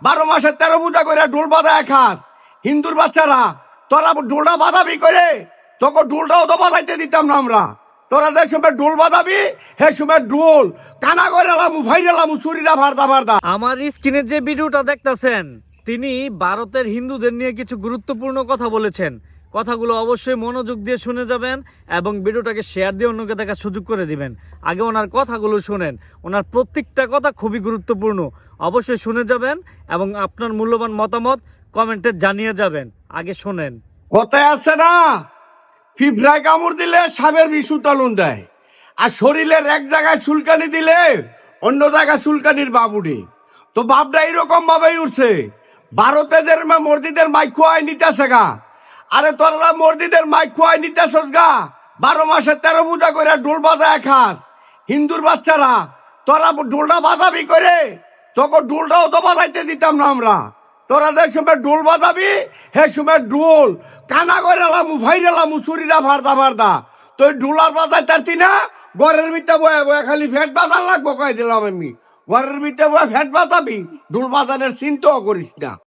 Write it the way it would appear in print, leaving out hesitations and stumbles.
12 মাসে 13 পূজা করে ঢোল বাজায় খাস হিন্দুর বাচ্চারা। তোরা ঢোলটা বাজাবি করে, তোকে ঢোলটাও তো বাজাইতে দিতাম না আমরা। তোরা যে সময় ঢোল বাজাবি সে সময় ঢোল কানা করে লামু ভাইরালামু চুরিরা ভারদা ভারদা। আমার স্ক্রিনে যে ভিডিওটা দেখতেছেন, তিনি ভারতের হিন্দুদের নিয়ে কিছু গুরুত্বপূর্ণ কথা বলেছেন। কথাগুলো অবশ্যই মনোযোগ দিয়ে শুনে যাবেন এবং ভিডিওটাকে শেয়ার দিয়ে অন্যকে দেখার সুযোগ করে দিবেন। আগে ওনার কথাগুলো শুনেন, ওনার প্রত্যেকটা কথা খুবই গুরুত্বপূর্ণ। অবশ্যই শুনে যাবেন এবং আপনার মূল্যবান মতামত কমেন্টে জানিয়ে যাবেন। আগে শোনেন। কথায় আছে না, ফিফরায় কামড় দিলে সাপের বিষ উতালন দেয়, আর শরীরের এক জায়গায় চুলকানি দিলে অন্য জায়গায় চুলকানির বাবুড়ি। তো বাপটা এরকম ভাবেই উঠছে। ভারতে যে মসজিদের মাইক খোয়াই নিতেছে গা, আরে তোরা মসজিদের মাইক খোয়াই নিতেছস গা। 12 মাসে 13 পূজা করে ঢোল বাজায় খাস হিন্দুর বাচ্চারা। তোরা ঢোলটা বাজাবি করে, তোকে ঢোলটাও তো বাজাইতে দিতাম না আমরা। তোরা যে সময় ঢোল বাজাবি সে সময় ঢোল কানা করে লামু ভাইরালামু চুরিরা ভারদা ভারদা। তুই ঢোল আর বাজাইতারতি না, ঘরের ভিতরে বয়ে বয়ে খালি ফ্যাট বাজার লাগবো কয়ে দিলাম আমি। ঘরের ভিতরে বয়ে ফ্যাট বাজাবি, ঢোল বাজানের চিন্তাও করিস না।